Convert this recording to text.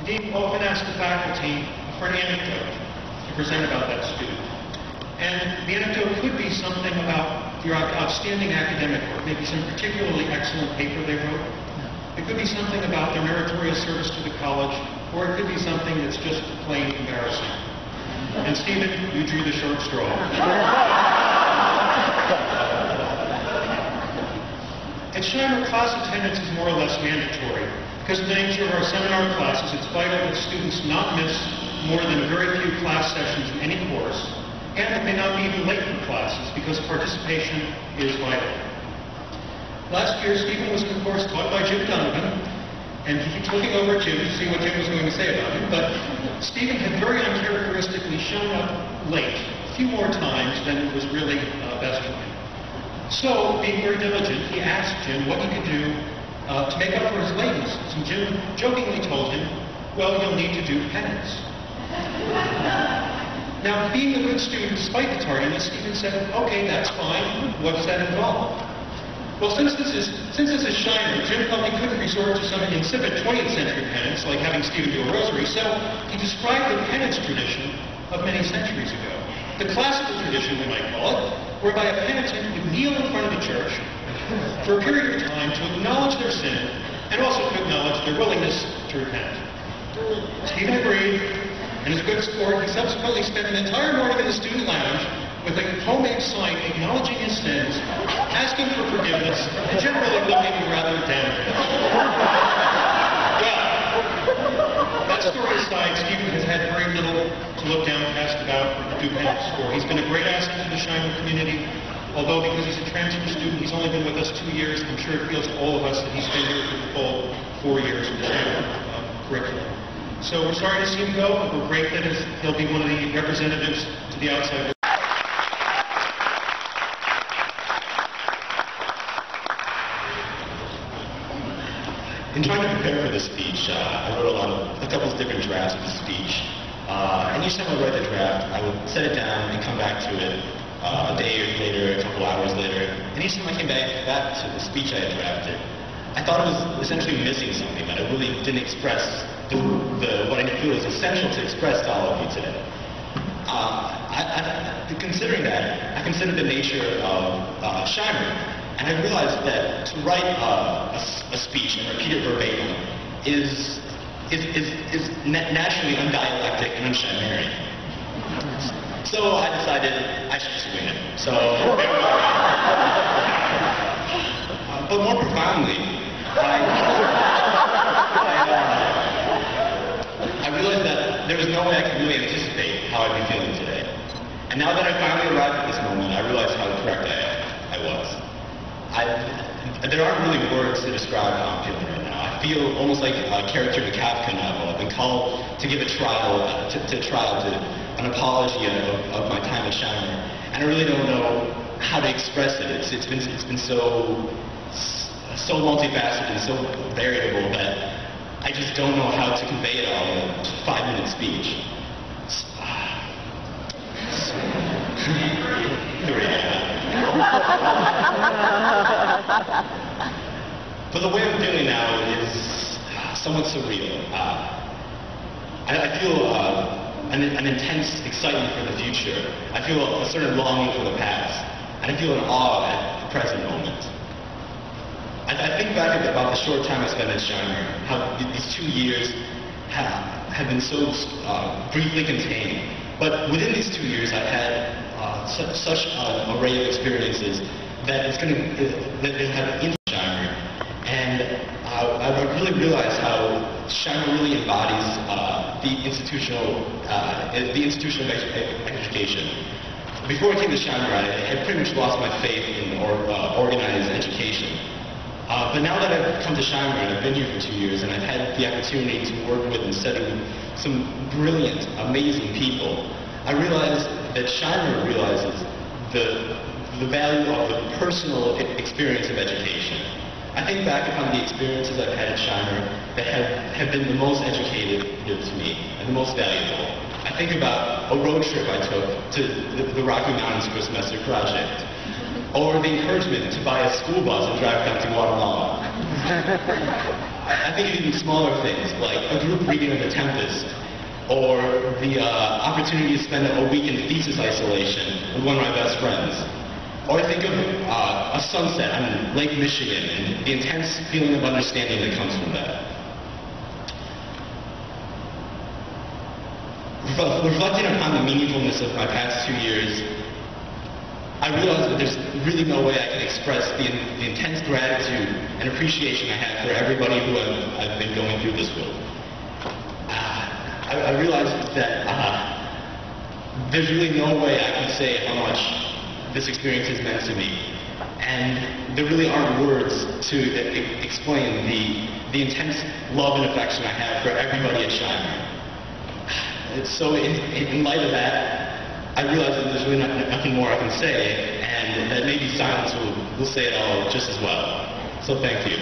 Dean often asks the faculty for an anecdote to present about that student. And the anecdote could be something about your outstanding academic work, maybe some particularly excellent paper they wrote. It could be something about their meritorious service to the college, or it could be something that's just plain embarrassing. And Stephen, you drew the short straw. At Shimer, class attendance is more or less mandatory. Because of the nature of our seminar classes, it's vital that students not miss more than a very few class sessions in any course, and that they not be even late for classes, because participation is vital. Last year, Stephen was, of course, taught by Jim Donovan, and he keeps looking over at Jim to see what Jim was going to say about him, but Stephen had very uncharacteristically shown up late a few more times than was really best for him. So, being very diligent, he asked Jim what he could do to make up for his lateness. And Jim jokingly told him, well, you'll need to do penance. Now, being a good student despite the tardiness, Stephen said, okay, that's fine. What does that involve? Well, since this is Shimer, Jim felt he couldn't resort to some insipid 20th century penance, like having Stephen do a rosary, so he described the penance tradition of many centuries ago. The classical tradition, we might call it, whereby a penitent would kneel in front of the church for a period of time to acknowledge their sin and also to acknowledge their willingness to repent. Stephen agreed, and as a good sport, he subsequently spent an entire morning in the student lounge with a homemade sign acknowledging his sins, asking for forgiveness, and generally looking rather downcast. Well, that story aside, Stephen has had very little to look downcast about or do penance for. He's been a great asset to the Shimer community. Although because he's a transfer student, he's only been with us 2 years, I'm sure it feels to all of us that he's been here for the full 4 years of the Shimer curriculum. So we're sorry to see him go, but we're great that he'll be one of the representatives to the outside world. In trying to prepare for this speech, I wrote a couple of different drafts of the speech. And each time I write the draft, I would set it down and come back to it a day later, a couple hours later, and each time I came back to the speech I had drafted, I thought it was essentially missing something, that I really didn't express what I feel is essential to express to all of you today. Considering that, I considered the nature of Shimer, and I realized that to write a speech and repeat it verbatim is naturally undialectic and unshimerian. So I decided I should just wing it. So, but more profoundly, I realized that there was no way I could really anticipate how I'd be feeling today. And now that I finally arrived at this moment, I realized how correct I was. There aren't really words to describe how I'm feeling right now. I feel almost like a character in a Kafka novel. I've been called to give a trial, to an apology of my time at Shimer, and I really don't know how to express it. It's been so multifaceted and so variable that I just don't know how to convey it all in a 5-minute speech. Here we But the way I'm feeling now is somewhat surreal. I feel an intense excitement for the future. I feel a certain longing for the past. And I feel an awe at the present moment. I think back about the short time I spent at Shimer, how these 2 years have been so briefly contained. But within these 2 years, I've had such an array of experiences that have in Shimer. And I really realized how Shimer really embodies the institutional education. Before I came to Shimer, I had pretty much lost my faith in organized education. But now that I've come to Shimer and I've been here for 2 years and I've had the opportunity to work with and study with some brilliant, amazing people, I realize that Shimer realizes the value of the personal experience of education. I think back upon the experiences I've had at Shimer that have been the most educative to me and the most valuable. I think about a road trip I took to the Rocky Mountains for a semester project, or the encouragement to buy a school bus and drive down to Guatemala. I think of even smaller things, like a group reading of The Tempest, or the opportunity to spend a week in thesis isolation with one of my best friends. Or I think of a sunset on Lake Michigan and the intense feeling of understanding that comes from that. Reflecting upon the meaningfulness of my past 2 years, I realized that there's really no way I can express the intense gratitude and appreciation I have for everybody who I've been going through this with. I realized that there's really no way I can say how much this experience has meant to me. And there really aren't words to explain the intense love and affection I have for everybody at Shimer. So in light of that, I realize that there's really nothing more I can say, and that maybe silence will say it all just as well. So thank you.